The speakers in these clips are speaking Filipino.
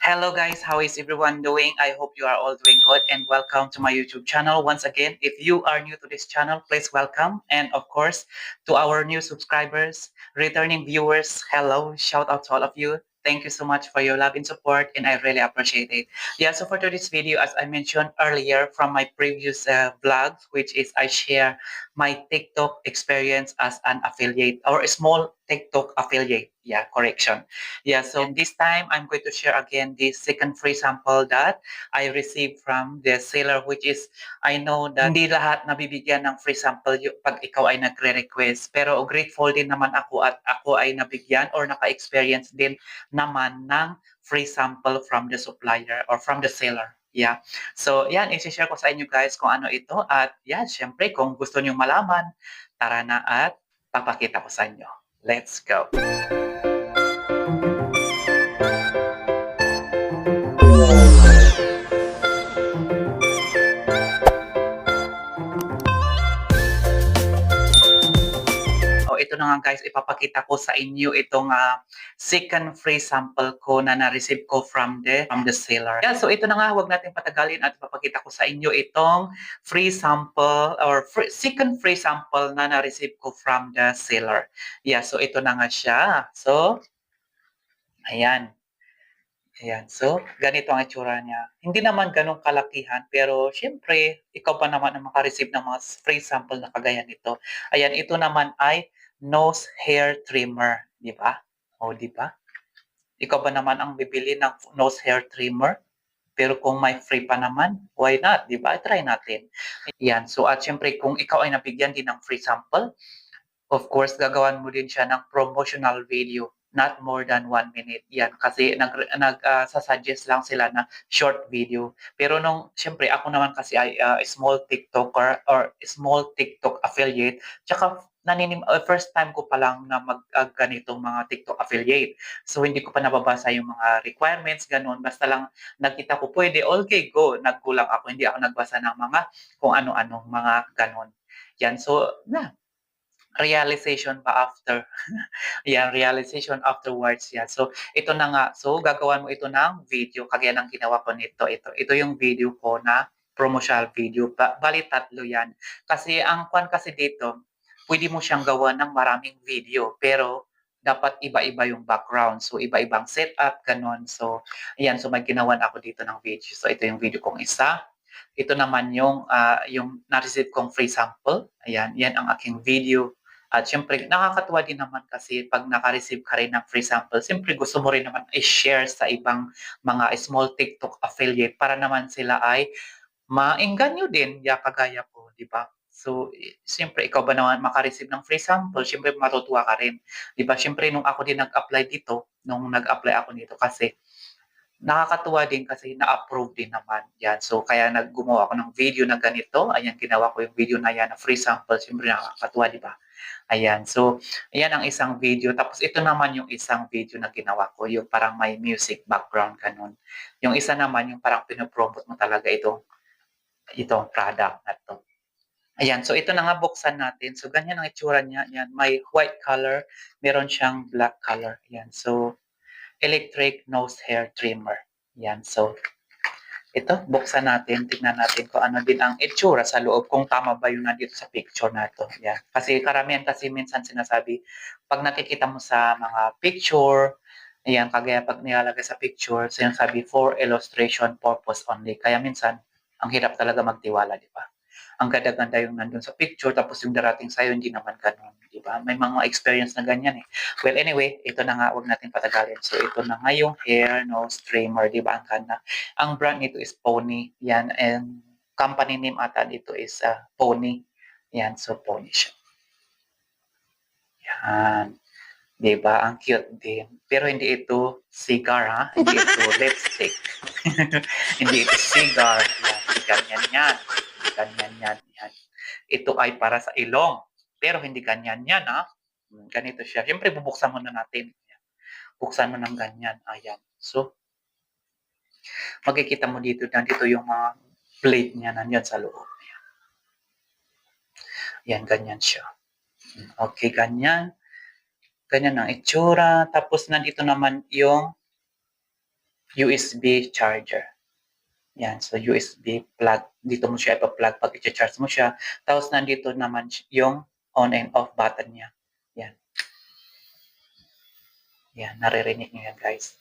Hello guys, how is everyone doing? I hope you are all doing good and welcome to my YouTube channel. Once again, if you are new to this channel, please welcome. And of course, to our new subscribers, returning viewers, hello, shout out to all of you. Thank you so much for your love and support and I really appreciate it. Yeah, so for today's video, as I mentioned earlier from my previous vlog, which is I share my TikTok experience as an affiliate or a small TikTok affiliate. Yeah, correction. Yeah, so this time I'm going to share again the second free sample that I received from the seller, which is I know that hindi lahat nabibigyan ng free sample pag ikaw ay nagre-request. Pero grateful din naman ako at ako ay nabigyan or naka-experience din naman ng free sample from the supplier or from the seller. Yeah. So, yan, i-share ko sa inyo guys kung ano ito. At yan, syempre, kung gusto niyo malaman, tara na at papakita ko sa inyo. Let's go! Ito na nga guys, ipapakita ko sa inyo itong second free sample ko na na-receive ko from the seller. Yeah, so ito na nga, huwag natin patagalin at ipapakita ko sa inyo itong free sample or second free sample na na-receive ko from the seller. Yeah, so ito na nga siya. So, ayan. Ayan. So, ganito ang itsura niya. Hindi naman ganong kalakihan, pero syempre, ikaw pa naman ang makareceive ng mga free sample na kagaya nito. Ayan, ito naman ay nose hair trimmer, di ba? O, di ba? Ikaw ba naman ang bibili ng nose hair trimmer? Pero kung may free pa naman, why not? Di ba? Try natin. Yan. So, at syempre, kung ikaw ay nabigyan din ng free sample, of course, gagawan mo din siya ng promotional video, not more than 1 minute. Yan, kasi suggest lang sila na short video. Pero syempre, ako naman kasi ay small TikToker or small TikTok affiliate, tsaka first time ko pa lang na ganitong mga TikTok affiliate. So, hindi ko pa nababasa yung mga requirements, ganun. Basta lang nakita ko, pwede, okay, go. Nagkulang ako. Hindi ako nagbasa ng mga kung ano-anong mga ganun. Yan, so, realization pa after. Yan, realization afterwards yan. So, ito na nga. So, gagawan mo ito ng video. Kagaya ng ginawa ko nito. Ito yung video ko na promotional video. Bali, tatlo yan. Kasi ang kwan kasi dito, pwede mo siyang gawa ng maraming video. Pero, dapat iba-iba yung background. So, iba-ibang setup, ganun. So, ayan. So, may ginawan ako dito ng video. So, ito yung video kong isa. Ito naman yung na-receive kong free sample. Ayan, yan ang aking video. At syempre, nakakatuwa din naman kasi pag naka-receive ka rin ng free sample, siyempre gusto mo rin naman i-share sa ibang mga small TikTok affiliate para naman sila ay maengganyo din, kagaya ko, di ba? So, siyempre, ikaw ba naman maka-receive ng free sample, siyempre matutuwa ka rin. Di ba? Siyempre, nung ako din nag-apply dito, nung nag-apply ako dito kasi nakakatuwa din kasi na-approve din naman yan. So, kaya gumawa ako ng video na ganito. Ayan, ginawa ko yung video na yan na free sample. Siyempre, nakakatuwa, di ba? Ayan. So, ayan ang isang video. Tapos, ito naman yung isang video na ginawa ko. Yung parang may music background, ganun. Yung isa naman, yung parang pinopromote mo talaga itong product na to. Ayan. So, ito na nga buksan natin. So, ganyan ang itsura niya. Ayan. May white color. Meron siyang black color. Ayan. So, electric nose hair trimmer. Yan. So, ito, buksan natin. Tingnan natin kung ano din ang itsura sa loob. Kung tama ba yung nandito sa picture na to. Yan. Kasi karamihan kasi minsan sinasabi, pag nakikita mo sa mga picture, ayan, kagaya pag nilalagay sa picture, sinasabi for illustration purpose only. Kaya minsan, ang hirap talaga magtiwala, di ba? Ang ganda-ganda yung nandun sa picture, tapos yung darating sa'yo, hindi naman ganun, di ba? May mga experience na ganyan eh. Well, anyway, ito na nga, huwag natin patagalin. So, ito na nga yung hair nose trimmer, di ba? Ang ganda. Ang brand nito is Pony. Yan, and company name ata dito is Pony. Yan, so Pony siya. Yan. Di ba? Ang cute din. Pero hindi ito cigar, ha? Hindi ito lipstick. Hindi ito cigar. Yan, hindi ganyan yan. Ganyan yan. Yan. Ito ay para sa ilong. Pero hindi ganyan yan, ha? Ganito siya. Siyempre, bubuksan muna natin. Yan. Buksan mo ng ganyan. Ayan. So, makikita mo dito, nandito yung mga plate niya nandiyan sa loob. Ayan. Yan, ganyan siya. Okay, ganyan. Ganyan ang itsura. Tapos, nandito naman yung USB charger. Yan, so USB plug. Dito mo siya ipa-plug pag i-charge mo siya. Tapos nandito naman yung on and off button niya. Yan. Yan, naririnig niyo yan guys.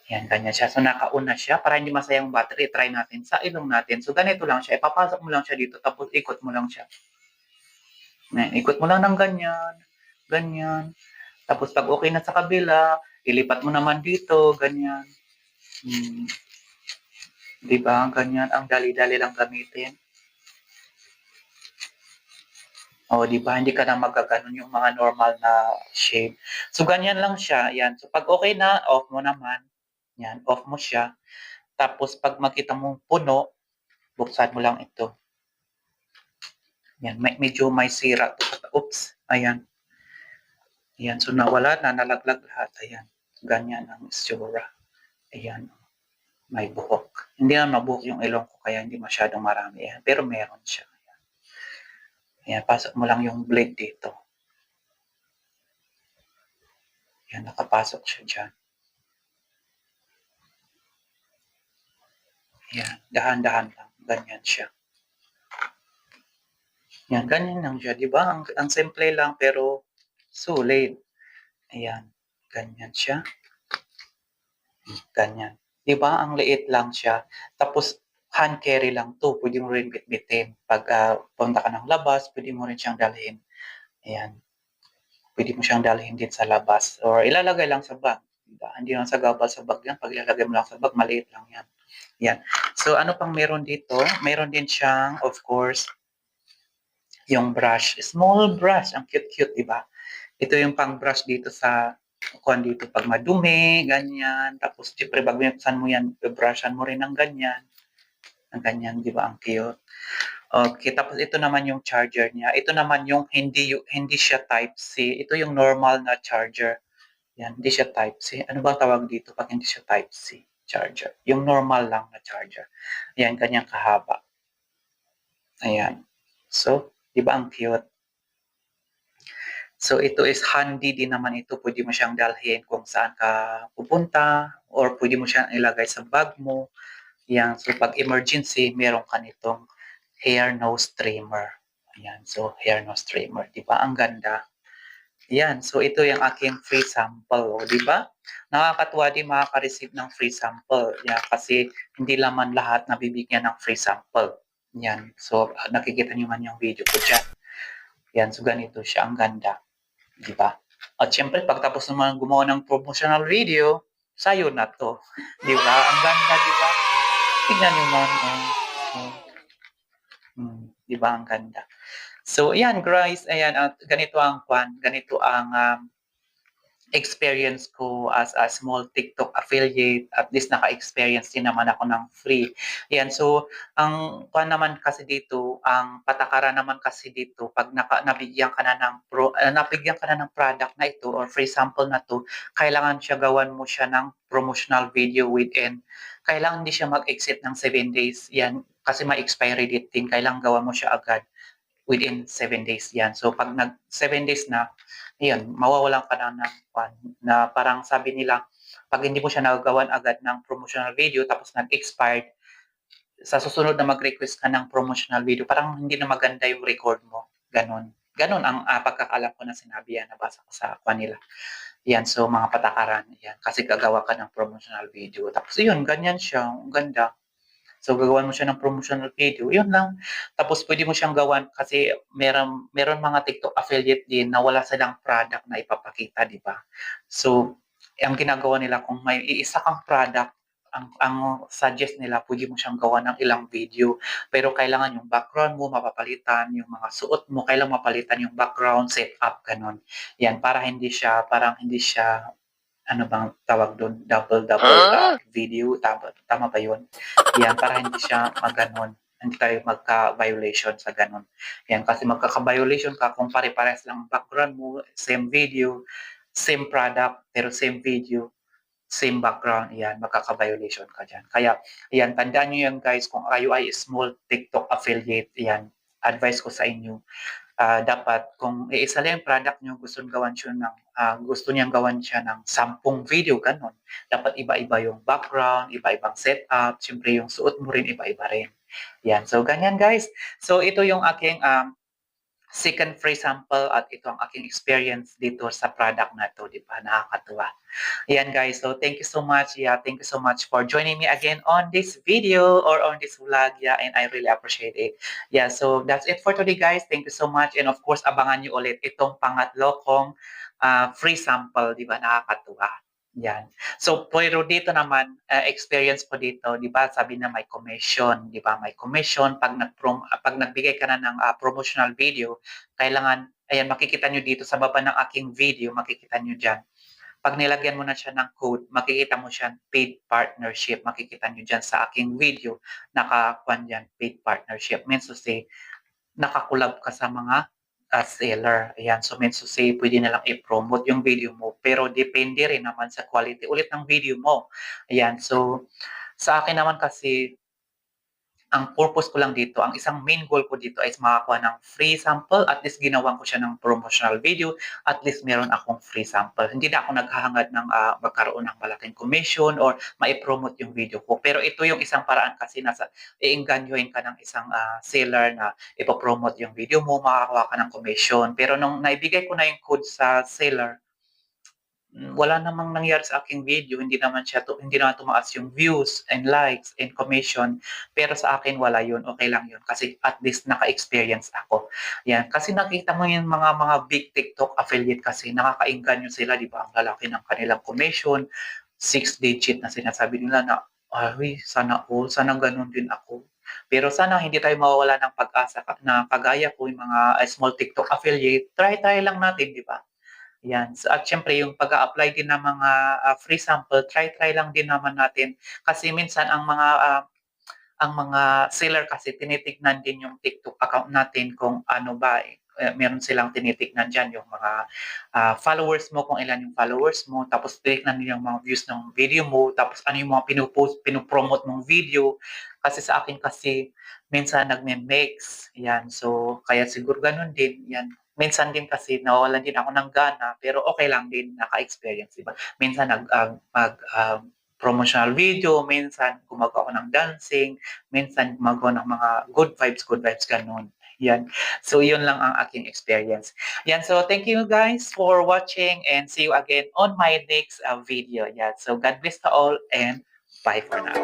Yan, ganyan siya. So naka-on na siya. Para hindi masayang battery, try natin sa ilong natin. So ganito lang siya. Ipapasok mo lang siya dito, tapos ikot mo lang siya. Yan, ikot mo lang ng ganyan. Ganyan. Tapos pag okay na sa kabila, ilipat mo naman dito, ganyan. Di ba? Ganyan. Ang dali-dali lang gamitin. O, di ba? Hindi ka na magaganon yung mga normal na shape. So, ganyan lang siya. Yan. So, pag okay na, off mo naman. Yan. Off mo siya. Tapos, pag makita mong puno, buksan mo lang ito. Yan. Medyo may sira to. Oops. Ayan. Ayan. So, nawala na. Nalaglag lahat. Ayan. Ganyan ang itsura. Ayan. May buhok. Hindi na mabuhok yung ilong ko, kaya hindi masyadong marami. Ayan. Pero meron siya. Ayan. Pasok mo lang yung blade dito. Ayan. Nakapasok siya dyan. Yan, dahan-dahan lang. Ganyan siya. Yan, ganyan lang siya. Di ba? Ang simple lang pero sulit. Ayan, ganyan siya. Ganyan. Di ba? Ang liit lang siya. Tapos, hand carry lang to. Pwede mo rin bitbitin. Pag punta ka ng labas, pwede mo rin siyang dalhin. Ayan. Pwede mo siyang dalhin din sa labas. Or ilalagay lang sa bag. Diba? Hindi lang sa gabal sa bag yan. Pag ilalagay mo lang sa bag, maliit lang yan. Yan. So, ano pang meron dito? Meron din siyang, of course, yung brush. Small brush. Ang cute-cute, di ba? Ito yung pang-brush dito sa kuan dito pag madumi, ganyan. Tapos, siyempre, bago binuksan mo yan, brushan mo rin ng ganyan. Ang ganyan, di ba? Ang cute. Okay, tapos ito naman yung charger niya. Ito naman yung hindi siya Type-C. Ito yung normal na charger. Yan, hindi siya Type-C. Ano ba tawag dito pag hindi siya Type-C charger? Yung normal lang na charger. Yan, kanyang kahaba. Ayan. So, di ba ang cute? So, ito is handy din naman ito. Pwede mo siyang dalhin kung saan ka pupunta or pwede mo siyang ilagay sa bag mo. Yan. So, pag emergency, meron ka nitong hair nose trimmer. Ayan. So, hair nose trimmer. Di ba? Ang ganda. Yan. So, ito yung aking free sample. O, di ba? Nakakatuwa din makaka-receive ng free sample. Yan. Kasi hindi laman lahat nabibigyan ng free sample. Yan. So, nakikita nyo man yung video ko dyan. Yan. So, ganito siya. Ang ganda. Di ba? At syempre, pagtapos naman gumawa ng promotional video, sa'yo na to. Di ba? Ang ganda, di ba? Tignan nyo man. Di ba? Ang ganda. So, ayan, guys. Ayan, ganito ang experience ko as a small TikTok affiliate. At least naka-experience din naman ako ng free. Yan, so ang naman kasi dito, ang patakaran naman kasi dito pag nabigyan ka na ng product na ito or free sample na to, kailangan siya gawan mo siya ng promotional video within. Kailangan hindi siya mag-exit ng 7 days. Yan, kasi may expiry date din. Kailangan gawan mo siya agad within 7 days. Yan. So pag 7 days na, yun, mawawalan ka na parang sabi nila, pag hindi mo siya nagagawan agad ng promotional video tapos nag-expired, sa susunod na mag-request ka ng promotional video, parang hindi na maganda yung record mo. Ganon. Ganon ang pagkakalam ko na sinabi yan, nabasa ko sa kanila. Yan, so mga patakaran. Yan, kasi gagawa ka ng promotional video. Tapos yun, ganyan siya. Ang ganda. So, gagawan mo siya ng promotional video. Yun lang. Tapos, pwede mo siyang gawan kasi meron mga TikTok affiliate din na wala silang product na ipapakita, di ba? So, ang ginagawa nila kung may iisa kang product, ang suggest nila, pwede mo siyang gawa ng ilang video. Pero kailangan yung background mo mapapalitan, yung mga suot mo, kailangan mapalitan yung background, setup, ganun. Yan, parang hindi siya ano bang tawag doon, double video, tama ba yun? Yan, para hindi siya maganon, hindi tayo magka-violation sa ganon. Yan, kasi magkaka-violation ka kung pare-pares lang ang background mo, same video, same product, pero same video, same background, yan, magkaka-violation ka dyan. Kaya, yan, tandaan nyo yan guys, kung kayo ay small TikTok affiliate, yan, advice ko sa inyo, dapat kung iisa lang yung product niyo, gusto niyang gawan siya ng 10 video, gano'n. Dapat iba-iba yung background, iba-ibang setup, siyempre yung suot mo rin iba-iba rin. Yan, so ganyan guys. So ito yung aking second free sample at ito ang aking experience dito sa product na 'to, 'di ba, nakakatuwa. Yan guys, so thank you so much. Yeah, thank you so much for joining me again on this video or on this vlog. Yeah, and I really appreciate it. Yeah, so that's it for today guys. Thank you so much. And of course, abangan niyo ulit itong pangatlo kong free sample, di ba? Nakakatuwa. Yan. So, pero dito naman, experience ko dito, di ba, sabi na may commission, di ba, may commission, pag nagbigay ka na ng promotional video, kailangan, ayan, makikita nyo dito sa baba ng aking video, makikita nyo dyan, pag nilagyan mo na siya ng code, makikita mo siya paid partnership. Makikita nyo dyan sa aking video, nakakuan dyan, paid partnership. Means to say, nakakulab ka sa mga seller. Ayan, so means to say, pwede na lang i-promote yung video mo. Pero depende rin naman sa quality ulit ng video mo. Ayan, so sa akin naman kasi, ang purpose ko lang dito, ang isang main goal ko dito is makakuha ng free sample. At least ginawan ko siya ng promotional video. At least meron akong free sample. Hindi na ako naghahangad ng magkaroon ng malaking commission or mai-promote yung video ko. Pero ito yung isang paraan kasi iinganyoin ka ng isang seller na ipopromote yung video mo, makakakuha ka ng commission. Pero nung naibigay ko na yung code sa seller, wala namang nangyari sa aking video, hindi naman tumaas yung views and likes and commission, pero sa akin wala yun, okay lang yun kasi at least naka-experience ako. Yan, kasi nakita mo yung mga big TikTok affiliate kasi nakakaengganyo sila, di ba? Ang lalaki ng kanilang commission, 6 digit na sinasabi nila na, ay, sana ganun din ako. Pero sana hindi tayo mawawala ng pag-asa na kagaya ko yung mga small TikTok affiliate, try lang natin, di ba? Yan. So, at siyempre yung pag-a-apply din ng mga free sample, try lang din naman natin. Kasi minsan ang mga seller kasi tinitignan din yung TikTok account natin kung ano ba, meron silang tinitignan diyan yung mga followers mo, kung ilan yung followers mo, tapos titignan nila yung mga views ng video mo, tapos ano yung mga pinopromote mong video. Kasi sa akin kasi minsan nagme-mix, yan. So kaya siguro ganun din, yan. Minsan din kasi nawawalan din ako ng gana, pero okay lang din, naka-experience, 'di ba? Minsan promotional video, minsan gumagawa ako ng dancing, minsan gumagawa ng mga good vibes, gano'n. Yan. So, yun lang ang aking experience. Yan. So, thank you guys for watching and see you again on my next video. Yan. So, God bless to all and bye for now.